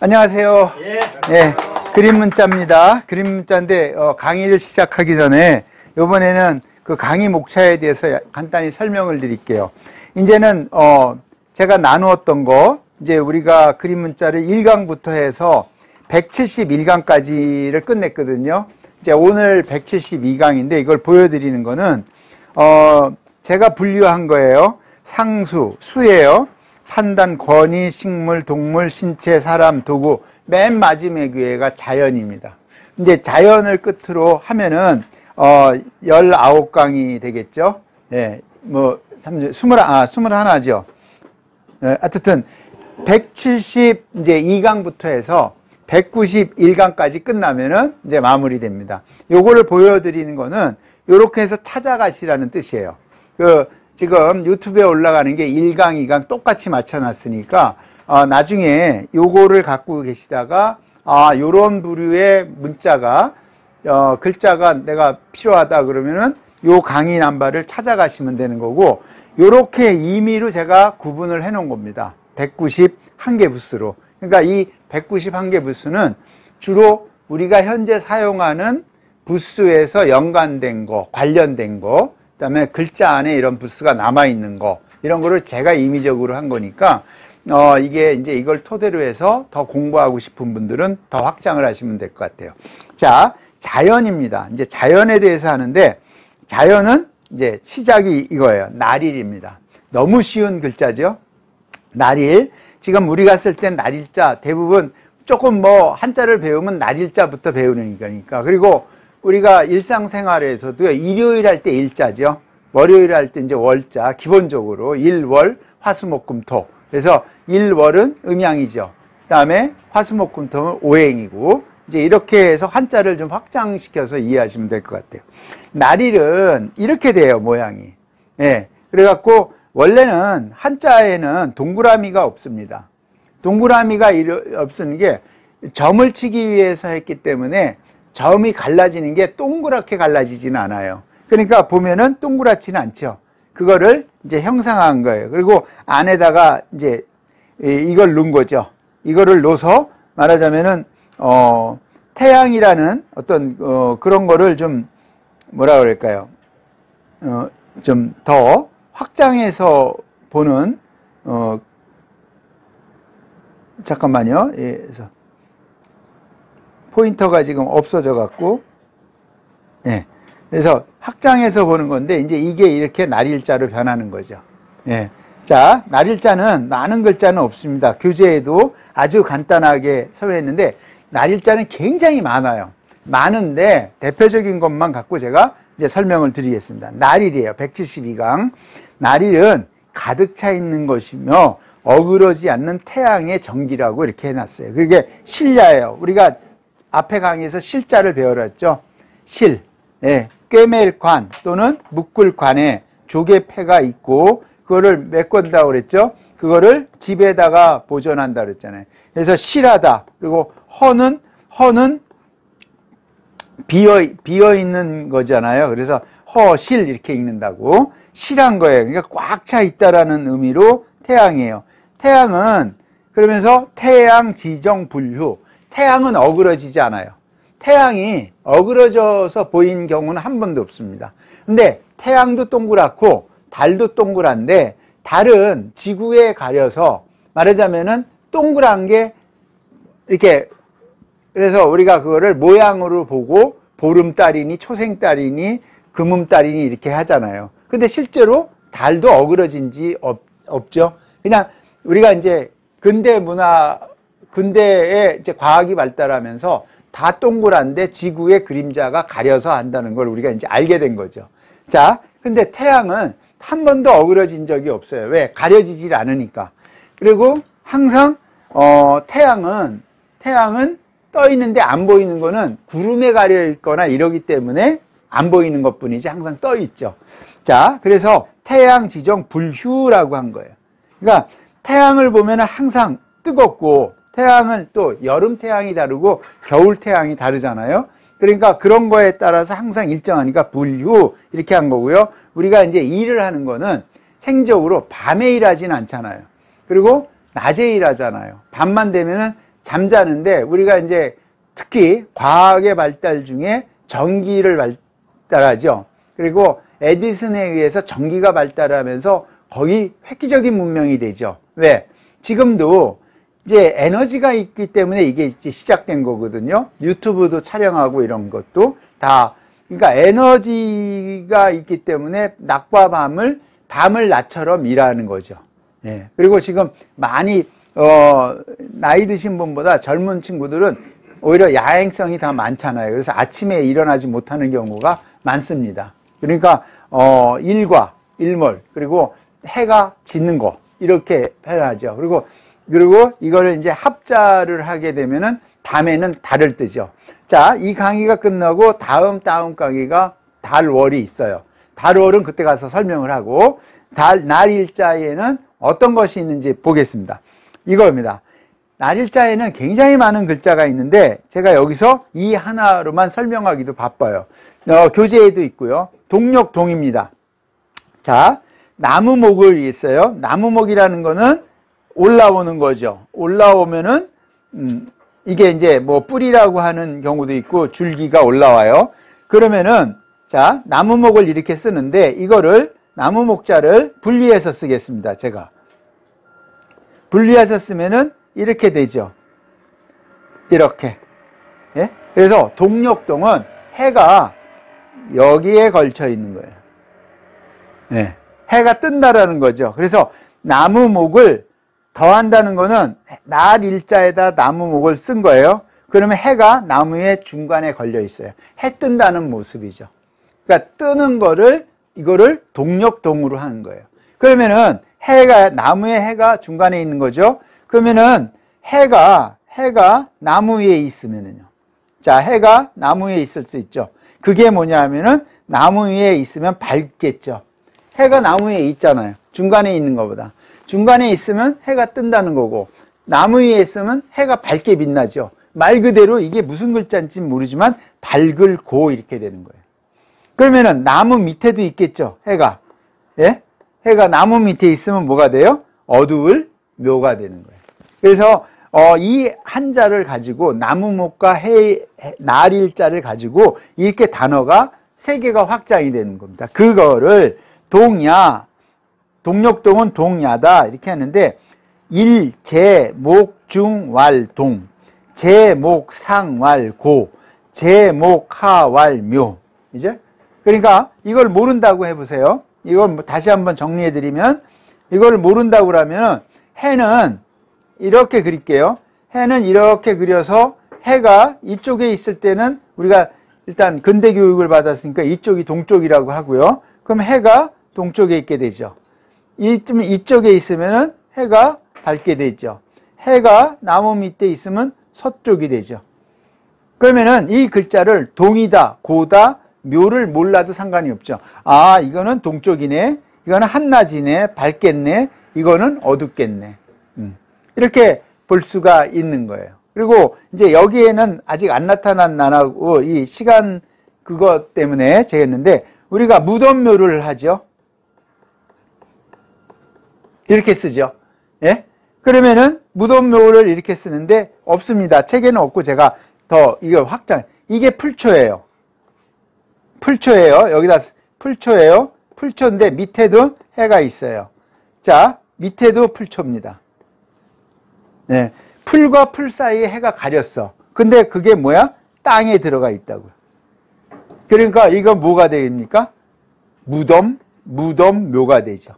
안녕하세요. 예. 예, 그림 문자입니다. 그림 문자인데 강의를 시작하기 전에 이번에는 그 강의 목차에 대해서 간단히 설명을 드릴게요. 이제는 제가 나누었던 거, 이제 우리가 그림 문자를 1강부터 해서 171강까지를 끝냈거든요. 이제 오늘 172강인데 이걸 보여드리는 거는 제가 분류한 거예요. 상수, 수예요. 판단, 권위, 식물, 동물, 신체, 사람, 도구, 맨 마지막에가 자연입니다. 이제 자연을 끝으로 하면은 19강이 되겠죠. 예, 뭐 21죠. 예, 어쨌든 172강부터 해서 191강까지 끝나면은 이제 마무리됩니다. 요거를 보여드리는 거는 요렇게 해서 찾아가시라는 뜻이에요. 지금 유튜브에 올라가는 게 1강, 2강 똑같이 맞춰놨으니까 나중에 요거를 갖고 계시다가 요런 부류의 문자가 글자가 내가 필요하다 그러면은 요 강의 남바를 찾아가시면 되는 거고, 요렇게 임의로 제가 구분을 해 놓은 겁니다. 191개 부스로. 그러니까 이 191개 부스는 주로 우리가 현재 사용하는 부스에서 연관된 거, 관련된 거, 그 다음에 글자 안에 이런 부스가 남아있는 거, 이런 거를 제가 임의적으로 한 거니까, 이게 이제 이걸 토대로 해서 더 공부하고 싶은 분들은 더 확장을 하시면 될 것 같아요. 자, 자연입니다. 이제 자연에 대해서 하는데, 자연은 이제 시작이 이거예요. 날일입니다. 너무 쉬운 글자죠? 날일. 지금 우리가 쓸 땐 날일자, 대부분 조금 뭐 한자를 배우면 날일자부터 배우는 거니까. 그리고 우리가 일상생활에서도 일요일 할 때 일자죠. 월요일 할 때 이제 월자, 기본적으로 일월, 화수목금토. 그래서 일월은 음양이죠. 그 다음에 화수목금토는 오행이고, 이제 이렇게 해서 한자를 좀 확장시켜서 이해하시면 될 것 같아요. 날일은 이렇게 돼요, 모양이. 예. 그래갖고 원래는 한자에는 동그라미가 없습니다. 동그라미가 없는 게 점을 치기 위해서 했기 때문에 점이 갈라지는 게 동그랗게 갈라지지는 않아요. 그러니까 보면은 동그랗지는 않죠. 그거를 이제 형상한 거예요. 그리고 안에다가 이제 이걸 넣은 거죠. 이거를 넣어서 말하자면은 태양이라는 어떤 그런 거를 좀 뭐라 그럴까요? 좀 더 확장해서 보는 잠깐만요. 예, 그래서 포인터가 지금 없어져 갖고, 예. 그래서 확장해서 보는 건데, 이제 이게 이렇게 날일자로 변하는 거죠. 예. 자, 날일자는 많은 글자는 없습니다. 교재에도 아주 간단하게 설명했는데, 날일자는 굉장히 많아요. 많은데, 대표적인 것만 갖고 제가 이제 설명을 드리겠습니다. 날일이에요. 172강. 날일은 가득 차 있는 것이며, 어그러지 않는 태양의 정기라고 이렇게 해놨어요. 그게 실야예요. 우리가 앞에 강의에서 실자를 배워놨죠. 실, 예, 꿰맬관 또는 묶을관에 조개패가 있고 그거를 메꾼다고 그랬죠. 그거를 집에다가 보존한다 그랬잖아요. 그래서 실하다. 그리고 허는 비어 있는 거잖아요. 그래서 허실 이렇게 읽는다고. 실한 거예요. 그러니까 꽉 차 있다라는 의미로 태양이에요. 태양은 그러면서 태양, 지정, 불휴. 태양은 어그러지지 않아요. 태양이 어그러져서 보이는 경우는 한 번도 없습니다. 근데 태양도 동그랗고 달도 동그란데 달은 지구에 가려서 말하자면은 동그란 게 이렇게, 그래서 우리가 그거를 모양으로 보고 보름달이니 초생달이니 금음달이니 이렇게 하잖아요. 근데 실제로 달도 어그러진 지 없죠. 그냥 우리가 이제 근대에 이제 과학이 발달하면서 다 동그란데 지구의 그림자가 가려서 한다는 걸 우리가 이제 알게 된 거죠. 자, 근데 태양은 한 번도 어그러진 적이 없어요. 왜? 가려지질 않으니까. 그리고 항상 태양은 떠 있는데 안 보이는 거는 구름에 가려 있거나 이러기 때문에 안 보이는 것뿐이지 항상 떠 있죠. 자, 그래서 태양, 지정, 불휴라고 한 거예요. 그러니까 태양을 보면 항상 뜨겁고, 태양은 또 여름 태양이 다르고 겨울 태양이 다르잖아요. 그러니까 그런 거에 따라서 항상 일정하니까 불휴 이렇게 한 거고요. 우리가 이제 일을 하는 거는 생적으로 밤에 일하지는 않잖아요. 그리고 낮에 일하잖아요. 밤만 되면은 잠자는데 우리가 이제 특히 과학의 발달 중에 전기를 발달하죠. 그리고 에디슨에 의해서 전기가 발달하면서 거의 획기적인 문명이 되죠. 왜? 지금도 이제 에너지가 있기 때문에 이게 이제 시작된 거거든요. 유튜브도 촬영하고 이런 것도 다, 그러니까 에너지가 있기 때문에 낮과 밤을 낮처럼 일하는 거죠. 예. 그리고 지금 많이, 나이 드신 분보다 젊은 친구들은 오히려 야행성이 더 많잖아요. 그래서 아침에 일어나지 못하는 경우가 많습니다. 그러니까, 일과 일몰, 그리고 해가 짓는 거, 이렇게 표현하죠. 그리고 이거를 이제 합자를 하게 되면은 밤에는 달을 뜨죠. 자, 이 강의가 끝나고 다음 강의가 달월이 있어요. 달월은 그때 가서 설명을 하고, 날일자에는 어떤 것이 있는지 보겠습니다. 이겁니다. 날일자에는 굉장히 많은 글자가 있는데 제가 여기서 이 하나로만 설명하기도 바빠요. 교재에도 있고요. 동력동입니다. 자, 나무목을 있어요. 나무목이라는 거는 올라오는 거죠. 올라오면은 이게 이제 뭐 뿌리라고 하는 경우도 있고 줄기가 올라와요. 그러면은 자, 나무목을 이렇게 쓰는데 이거를 나무목자를 분리해서 쓰겠습니다. 제가 분리해서 쓰면은 이렇게 되죠. 이렇게. 예? 그래서 동력동은 해가 여기에 걸쳐 있는 거예요. 예. 해가 뜬다라는 거죠. 그래서 나무목을 더한다는 거는 날 일자에다 나무목을 쓴 거예요. 그러면 해가 나무의 중간에 걸려 있어요. 해 뜬다는 모습이죠. 그러니까 뜨는 거를 이거를 동력동으로 하는 거예요. 그러면은 나무의 해가 중간에 있는 거죠. 그러면은 해가 나무 위에 있으면은요. 자, 해가 나무 위에 있을 수 있죠. 그게 뭐냐면은 나무 위에 있으면 밝겠죠. 해가 나무 위에 있잖아요. 중간에 있는 것보다. 중간에 있으면 해가 뜬다는 거고, 나무 위에 있으면 해가 밝게 빛나죠. 말 그대로 이게 무슨 글자인지 모르지만 밝을고 이렇게 되는 거예요. 그러면은 나무 밑에도 있겠죠. 해가. 예? 해가 나무 밑에 있으면 뭐가 돼요? 어두울 묘가 되는 거예요. 그래서 이 한자를 가지고 나무목과 날일자를 가지고 이렇게 단어가 세 개가 확장이 되는 겁니다. 그거를 동력동은 동야다 이렇게 하는데 일, 제, 목, 중, 왈, 동, 제, 목, 상, 왈, 고, 제, 목, 하, 왈, 묘. 이제 그러니까 이걸 모른다고 해보세요. 이걸 다시 한번 정리해드리면 이걸 모른다고 그러면 해는 이렇게 그릴게요. 해는 이렇게 그려서 해가 이쪽에 있을 때는 우리가 일단 근대 교육을 받았으니까 이쪽이 동쪽이라고 하고요. 그럼 해가 동쪽에 있게 되죠. 이쪽에 있으면 해가 밝게 되죠. 해가 나무 밑에 있으면 서쪽이 되죠. 그러면은 이 글자를 동이다, 고다, 묘를 몰라도 상관이 없죠. 아, 이거는 동쪽이네. 이거는 한낮이네. 밝겠네. 이거는 어둡겠네. 이렇게 볼 수가 있는 거예요. 그리고 이제 여기에는 아직 안 나타난 나라고 이 시간 그것 때문에 제가 했는데 우리가 무덤묘를 하죠. 이렇게 쓰죠. 예? 그러면은 무덤묘를 이렇게 쓰는데 없습니다. 책에는 없고 제가 더 이거 확장. 이게 풀초예요. 풀초예요. 여기다 풀초예요. 풀초인데 밑에도 해가 있어요. 자, 밑에도 풀초입니다. 네. 풀과 풀 사이에 해가 가렸어. 근데 그게 뭐야? 땅에 들어가 있다고요. 그러니까 이건 뭐가 됩니까? 무덤묘가 되죠.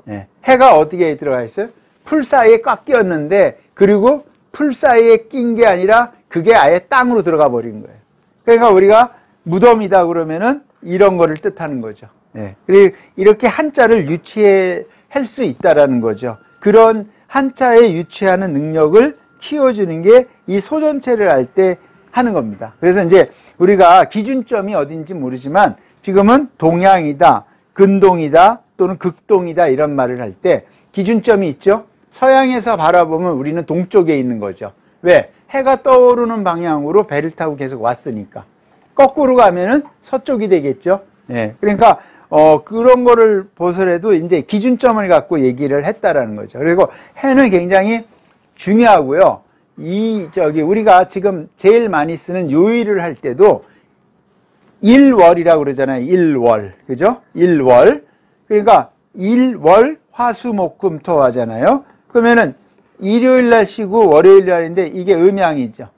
네. 해가 어디에 들어가 있어요? 풀 사이에 꽉 끼었는데 그리고 풀 사이에 낀 게 아니라 그게 아예 땅으로 들어가 버린 거예요. 그러니까 우리가 무덤이다 그러면은 이런 거를 뜻하는 거죠. 네. 그리고 이렇게 한자를 유치할 수 있다라는 거죠. 그런 한자에 유치하는 능력을 키워주는 게 이 소전체를 할 때 하는 겁니다. 그래서 이제 우리가 기준점이 어딘지 모르지만 지금은 동양이다, 근동이다, 또는 극동이다 이런 말을 할 때 기준점이 있죠. 서양에서 바라보면 우리는 동쪽에 있는 거죠. 왜? 해가 떠오르는 방향으로 배를 타고 계속 왔으니까. 거꾸로 가면은 서쪽이 되겠죠. 예. 그러니까 그런 거를 보더라도 이제 기준점을 갖고 얘기를 했다라는 거죠. 그리고 해는 굉장히 중요하고요. 우리가 지금 제일 많이 쓰는 요일을 할 때도 일월이라고 그러잖아요. 일월. 그죠? 일월. 그러니까 일월 화수목금토 하잖아요. 그러면은 일요일 날 쉬고 월요일 날인데 이게 음양이죠.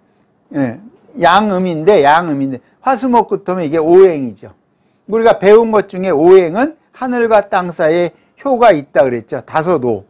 예. 양음인데 화수목금토면 이게 오행이죠. 우리가 배운 것 중에 오행은 하늘과 땅 사이에 효가 있다 그랬죠. 다소도.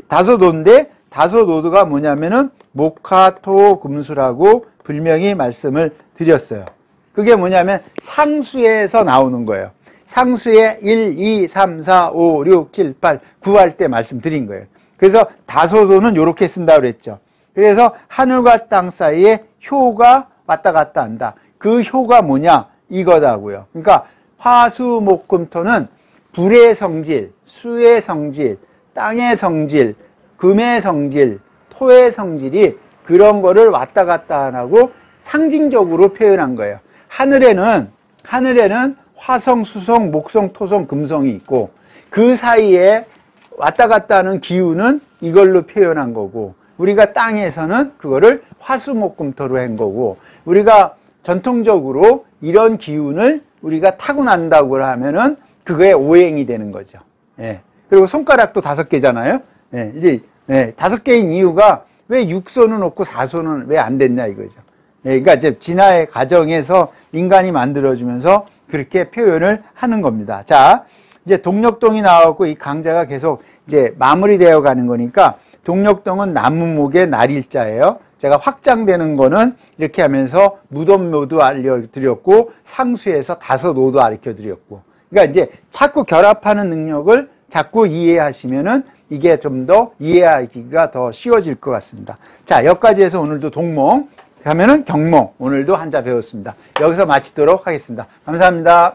다소도인데 다소노도가 뭐냐면은 목화토금수라고 분명히 말씀을 드렸어요. 그게 뭐냐면 상수에서 나오는 거예요. 상수에 1, 2, 3, 4, 5, 6, 7, 8, 9 할 때 말씀드린 거예요. 그래서 다소도는 이렇게 쓴다 그랬죠. 그래서 하늘과 땅 사이에 효가 왔다 갔다 한다. 그 효가 뭐냐? 이거다고요. 그러니까 화수목금토는 불의 성질, 수의 성질, 땅의 성질, 금의 성질, 토의 성질이 그런 거를 왔다 갔다 하고 상징적으로 표현한 거예요. 하늘에는 화성, 수성, 목성, 토성, 금성이 있고 그 사이에 왔다 갔다 하는 기운은 이걸로 표현한 거고 우리가 땅에서는 그거를 화수목금토로 한 거고 우리가 전통적으로 이런 기운을 우리가 타고난다고 하면은 그거의 오행이 되는 거죠. 예. 그리고 손가락도 5개잖아요. 예. 이제 5개인 이유가 왜 6손은 없고 4손은 왜 안 됐냐 이거죠. 예. 그러니까 이제 진화의 과정에서 인간이 만들어주면서 그렇게 표현을 하는 겁니다. 자, 이제 동력동이 나왔고 이 강좌가 계속 이제 마무리되어 가는 거니까 동력동은 나무목의 날일자예요. 제가 확장되는 거는 이렇게 하면서 무덤묘도 알려드렸고 상수에서 다소노도 알려드렸고 그러니까 이제 자꾸 결합하는 능력을 자꾸 이해하시면은 이게 좀 더 이해하기가 더 쉬워질 것 같습니다. 자, 여기까지 해서 오늘도 동몽, 그러면은 경몽 오늘도 한자 배웠습니다. 여기서 마치도록 하겠습니다. 감사합니다.